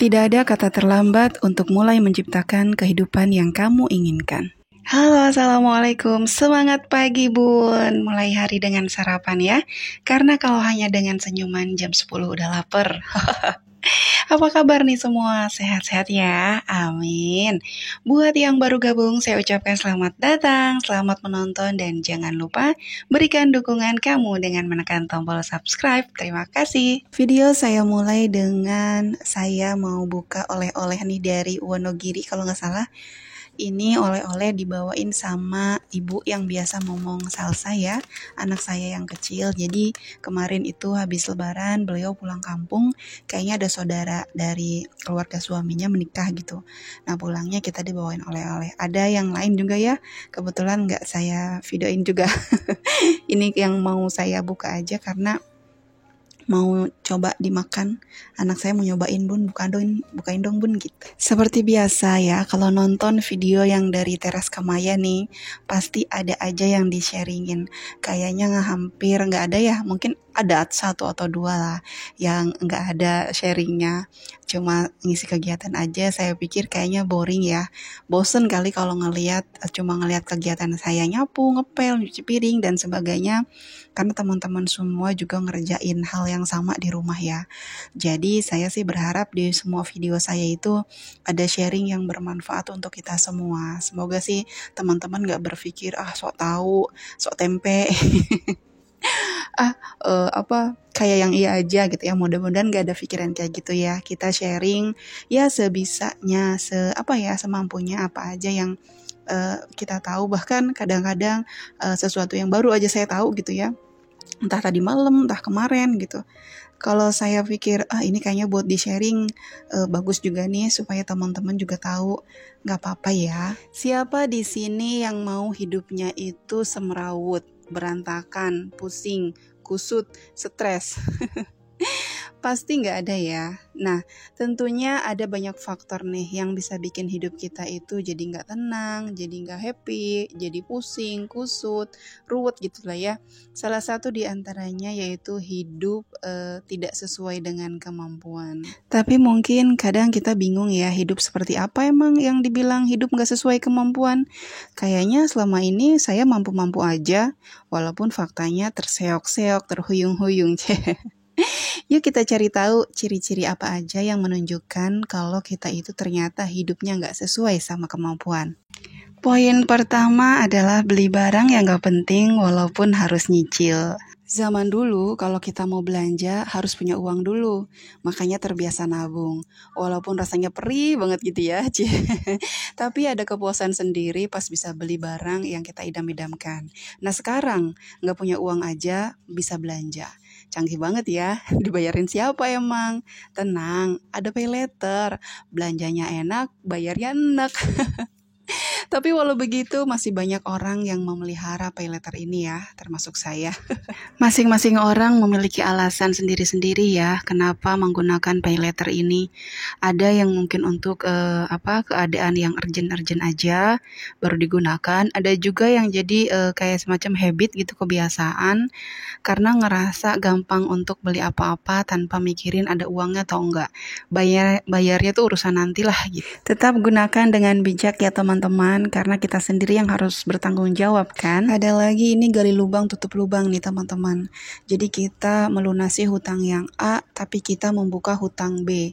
Tidak ada kata terlambat untuk mulai menciptakan kehidupan yang kamu inginkan. Halo, assalamualaikum. Semangat pagi bun. Mulai hari dengan sarapan ya. Karena kalau hanya dengan senyuman jam 10 udah lapar. Apa kabar nih semua? Sehat-sehat ya? Amin. Buat yang baru gabung, saya ucapkan selamat datang, selamat menonton, dan jangan lupa berikan dukungan kamu dengan menekan tombol subscribe. Terima kasih. Video saya mulai dengan saya mau buka oleh-oleh nih dari Wonogiri kalau nggak salah. Ini oleh-oleh dibawain sama ibu yang biasa ngomong salsa ya, anak saya yang kecil. Jadi kemarin itu habis lebaran beliau pulang kampung, kayaknya ada saudara dari keluarga suaminya menikah gitu. Nah pulangnya kita dibawain oleh-oleh. Ada yang lain juga ya, kebetulan nggak saya videoin juga. Ini yang mau saya buka aja karena mau coba dimakan. Anak saya mau nyobain bun, bukain dong bun gitu. Seperti biasa ya, kalau nonton video yang dari Teras Kamaya nih, pasti ada aja yang di-sharingin. Kayaknya hampir nggak ada ya, mungkin ada satu atau dua lah yang nggak ada sharingnya, cuma ngisi kegiatan aja. Saya pikir kayaknya boring ya, bosen kali kalau cuma ngelihat kegiatan saya nyapu, ngepel, nyuci piring dan sebagainya, karena teman-teman semua juga ngerjain hal yang sama di rumah ya. Jadi saya sih berharap di semua video saya itu ada sharing yang bermanfaat untuk kita semua. Semoga sih teman-teman gak berpikir sok tahu, sok tempe kayak yang iya aja gitu ya. Mudah-mudahan gak ada pikiran kayak gitu ya. Kita sharing ya sebisanya, semampunya apa aja yang kita tahu. Bahkan kadang-kadang sesuatu yang baru aja saya tahu gitu ya, entah tadi malam, entah kemarin gitu. Kalau saya pikir ini kayaknya buat di sharing, bagus juga nih supaya teman-teman juga tahu. Gak apa-apa ya. Siapa di sini yang mau hidupnya itu semrawut, berantakan, pusing, kusut, stres? Pasti nggak ada ya. Nah, tentunya ada banyak faktor nih yang bisa bikin hidup kita itu jadi nggak tenang, jadi nggak happy, jadi pusing, kusut, ruwet gitu lah ya. Salah satu di antaranya yaitu hidup tidak sesuai dengan kemampuan. Tapi mungkin kadang kita bingung ya, hidup seperti apa emang yang dibilang hidup nggak sesuai kemampuan? Kayaknya selama ini saya mampu-mampu aja, walaupun faktanya terseok-seok, terhuyung-huyung. Yuk kita cari tahu ciri-ciri apa aja yang menunjukkan kalau kita itu ternyata hidupnya nggak sesuai sama kemampuan. Poin pertama adalah beli barang yang nggak penting walaupun harus nyicil. Zaman dulu kalau kita mau belanja harus punya uang dulu, makanya terbiasa nabung. Walaupun rasanya perih banget gitu ya, tapi ada kepuasan sendiri pas bisa beli barang yang kita idam-idamkan. Nah sekarang nggak punya uang aja bisa belanja. Canggih banget ya, dibayarin siapa emang? Tenang, ada pay later, belanjanya enak, bayarnya enak. Tapi walau begitu masih banyak orang yang memelihara pay later ini ya, termasuk saya. Masing-masing orang memiliki alasan sendiri-sendiri ya kenapa menggunakan pay later ini. Ada yang mungkin untuk keadaan yang urgent-urgent aja baru digunakan. Ada juga yang jadi kayak semacam habit gitu, kebiasaan, karena ngerasa gampang untuk beli apa-apa tanpa mikirin ada uangnya atau enggak. Bayarnya tuh urusan nantilah gitu. Tetap gunakan dengan bijak ya teman-teman, karena kita sendiri yang harus bertanggung jawab kan. Ada lagi ini gali lubang tutup lubang nih teman-teman. Jadi kita melunasi hutang yang A tapi kita membuka hutang B.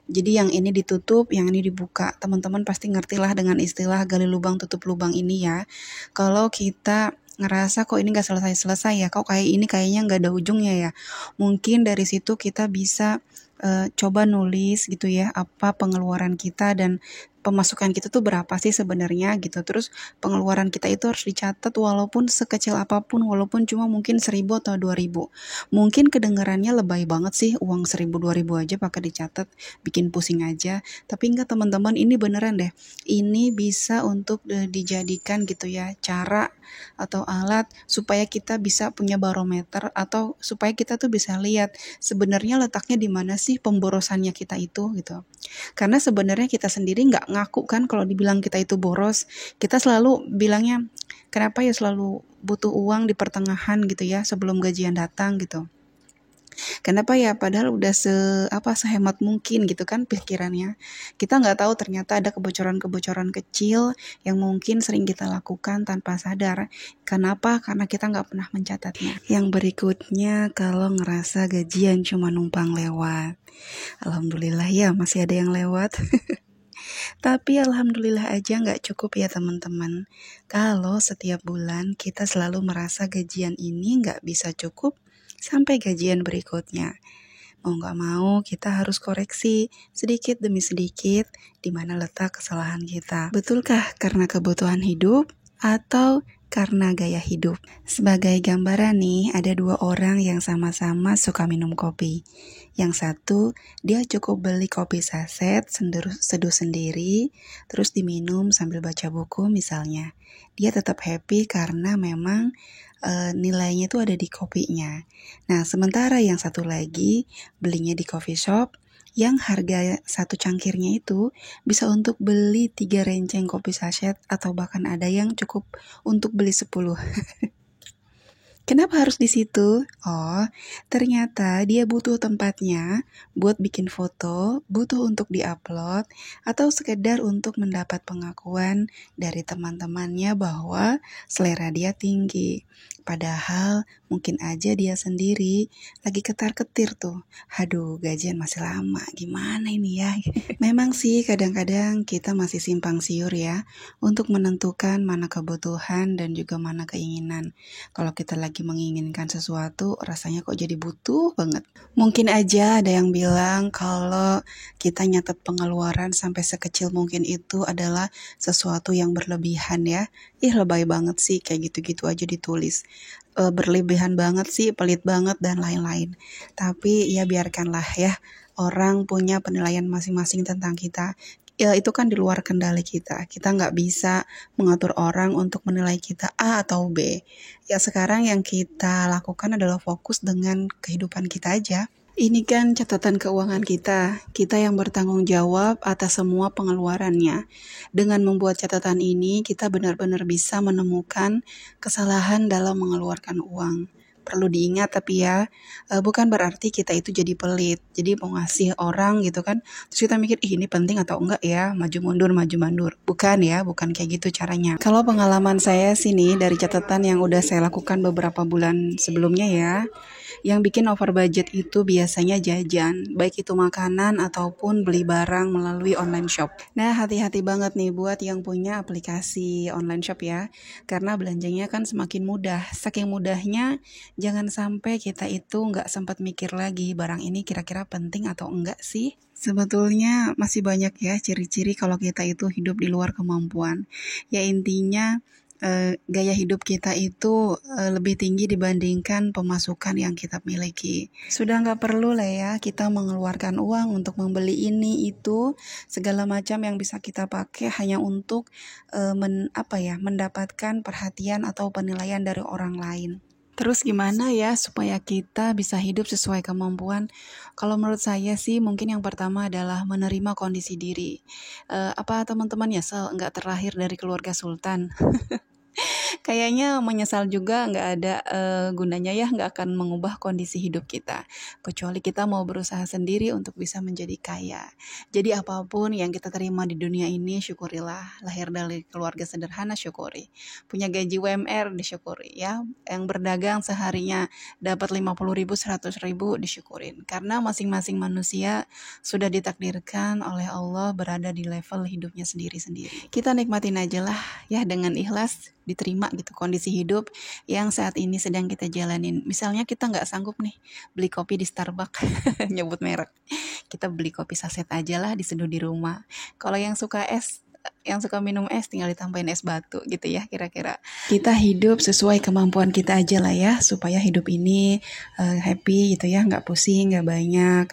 Jadi yang ini ditutup, yang ini dibuka. Teman-teman pasti ngertilah dengan istilah gali lubang tutup lubang ini ya. Kalau kita ngerasa kok ini gak selesai-selesai ya, kok kayak ini kayaknya gak ada ujungnya ya, mungkin dari situ kita bisa coba nulis gitu ya, apa pengeluaran kita dan pemasukan kita tuh berapa sih sebenarnya gitu. Terus pengeluaran kita itu harus dicatat walaupun sekecil apapun, walaupun cuma mungkin 1.000 atau 2.000. Mungkin kedengarannya lebay banget sih, uang 1.000 2.000 aja pakai dicatat, bikin pusing aja. Tapi enggak teman-teman, ini beneran deh. Ini bisa untuk dijadikan gitu ya, cara atau alat supaya kita bisa punya barometer, atau supaya kita tuh bisa lihat sebenarnya letaknya di mana sih pemborosannya kita itu gitu. Karena sebenarnya kita sendiri nggak ngaku kan kalau dibilang kita itu boros. Kita selalu bilangnya, kenapa ya selalu butuh uang di pertengahan gitu ya, sebelum gajian datang gitu. Kenapa ya? Padahal udah sehemat mungkin gitu kan pikirannya. Kita nggak tahu ternyata ada kebocoran-kebocoran kecil yang mungkin sering kita lakukan tanpa sadar. Kenapa? Karena kita nggak pernah mencatatnya. Yang berikutnya, kalau ngerasa gajian cuma numpang lewat. Alhamdulillah ya masih ada yang lewat. Tapi alhamdulillah aja nggak cukup ya teman-teman. Kalau setiap bulan kita selalu merasa gajian ini nggak bisa cukup sampai gajian berikutnya. Mau nggak mau kita harus koreksi sedikit demi sedikit di mana letak kesalahan kita. Betulkah karena kebutuhan hidup atau karena gaya hidup? Sebagai gambaran nih, ada dua orang yang sama-sama suka minum kopi. Yang satu, dia cukup beli kopi saset, seduh sendiri, terus diminum sambil baca buku misalnya. Dia tetap happy karena memang nilainya itu ada di kopinya. Nah, sementara yang satu lagi belinya di coffee shop yang harga satu cangkirnya itu bisa untuk beli 3 renceng kopi sachet atau bahkan ada yang cukup untuk beli 10. Kenapa harus di situ? Oh, ternyata dia butuh tempatnya buat bikin foto, butuh untuk diupload, atau sekedar untuk mendapat pengakuan dari teman-temannya bahwa selera dia tinggi. Padahal mungkin aja dia sendiri lagi ketar-ketir tuh. Aduh, gajian masih lama, gimana ini ya? Memang sih kadang-kadang kita masih simpang siur ya untuk menentukan mana kebutuhan dan juga mana keinginan. Kalau kita lagi menginginkan sesuatu, rasanya kok jadi butuh banget. Mungkin aja ada yang bilang kalau kita nyatet pengeluaran sampai sekecil mungkin itu adalah sesuatu yang berlebihan ya. Lebay banget sih kayak gitu-gitu aja ditulis. Berlebihan banget sih, pelit banget dan lain-lain. Tapi ya biarkanlah ya, orang punya penilaian masing-masing tentang kita. Ya itu kan di luar kendali kita. Kita nggak bisa mengatur orang untuk menilai kita A atau B. Ya sekarang yang kita lakukan adalah fokus dengan kehidupan kita aja. Ini kan catatan keuangan kita yang bertanggung jawab atas semua pengeluarannya. Dengan membuat catatan ini, kita benar-benar bisa menemukan kesalahan dalam mengeluarkan uang. Perlu diingat tapi ya, bukan berarti kita itu jadi pelit. Jadi mau ngasih orang gitu kan, terus kita mikir, ini penting atau enggak ya, maju mundur. Bukan ya, bukan kayak gitu caranya. Kalau pengalaman saya sih nih, dari catatan yang udah saya lakukan beberapa bulan sebelumnya ya, yang bikin over budget itu biasanya jajan, baik itu makanan ataupun beli barang melalui online shop. Nah, hati-hati banget nih buat yang punya aplikasi online shop ya, karena belanjanya kan semakin mudah. Saking mudahnya, jangan sampai kita itu nggak sempat mikir lagi barang ini kira-kira penting atau enggak sih. Sebetulnya masih banyak ya ciri-ciri kalau kita itu hidup di luar kemampuan. Ya intinya gaya hidup kita itu lebih tinggi dibandingkan pemasukan yang kita miliki. Sudah nggak perlu lah ya kita mengeluarkan uang untuk membeli ini itu segala macam yang bisa kita pakai hanya untuk mendapatkan perhatian atau penilaian dari orang lain. Terus gimana ya supaya kita bisa hidup sesuai kemampuan? Kalau menurut saya sih mungkin yang pertama adalah menerima kondisi diri. Apa teman-teman nyesel nggak terlahir dari keluarga sultan? Kayaknya menyesal juga nggak ada gunanya ya, nggak akan mengubah kondisi hidup kita. Kecuali kita mau berusaha sendiri untuk bisa menjadi kaya. Jadi apapun yang kita terima di dunia ini, syukurilah. Lahir dari keluarga sederhana, syukuri. Punya gaji UMR, disyukuri ya. Yang berdagang seharinya dapat 50.000, 100.000, disyukurin. Karena masing-masing manusia sudah ditakdirkan oleh Allah berada di level hidupnya sendiri-sendiri. Kita nikmatin aja lah ya dengan ikhlas, diterima gitu kondisi hidup yang saat ini sedang kita jalanin. Misalnya kita nggak sanggup nih beli kopi di Starbucks, nyebut merek, kita beli kopi saset aja lah diseduh di rumah. Kalau yang suka minum es tinggal ditambahin es batu gitu ya kira-kira. Kita hidup sesuai kemampuan kita aja lah ya, supaya hidup ini happy gitu ya, nggak pusing, nggak banyak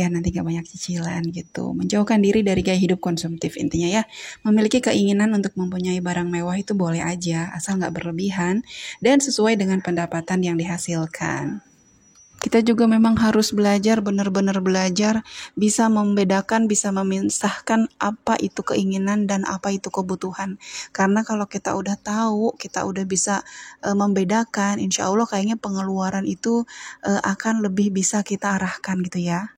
nanti nggak banyak cicilan gitu. Menjauhkan diri dari gaya hidup konsumtif intinya ya. Memiliki keinginan untuk mempunyai barang mewah itu boleh aja, asal nggak berlebihan dan sesuai dengan pendapatan yang dihasilkan. Kita juga memang harus belajar, benar-benar belajar, bisa membedakan, bisa memisahkan apa itu keinginan dan apa itu kebutuhan. Karena kalau kita udah tahu, kita udah bisa membedakan, insya Allah kayaknya pengeluaran itu akan lebih bisa kita arahkan gitu ya.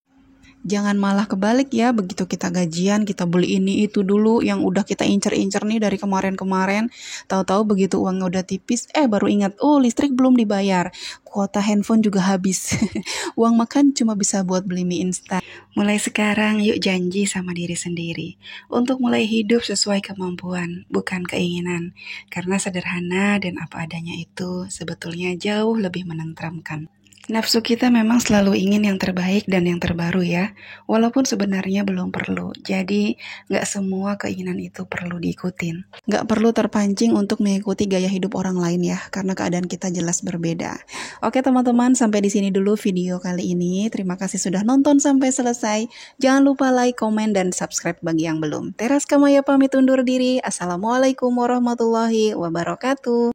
Jangan malah kebalik ya, begitu kita gajian, kita beli ini itu dulu yang udah kita incer-incer nih dari kemarin-kemarin. Tahu-tahu begitu uangnya udah tipis, baru ingat, oh listrik belum dibayar, kuota handphone juga habis. Uang makan cuma bisa buat beli mie instan. Mulai sekarang yuk janji sama diri sendiri untuk mulai hidup sesuai kemampuan, bukan keinginan. Karena sederhana dan apa adanya itu sebetulnya jauh lebih menenteramkan. Nafsu kita memang selalu ingin yang terbaik dan yang terbaru ya, walaupun sebenarnya belum perlu. Jadi nggak semua keinginan itu perlu diikutin. Nggak perlu terpancing untuk mengikuti gaya hidup orang lain ya, karena keadaan kita jelas berbeda. Oke teman-teman, sampai di sini dulu video kali ini. Terima kasih sudah nonton sampai selesai. Jangan lupa like, komen, dan subscribe bagi yang belum. Teras Kamaya pamit undur diri. Assalamualaikum warahmatullahi wabarakatuh.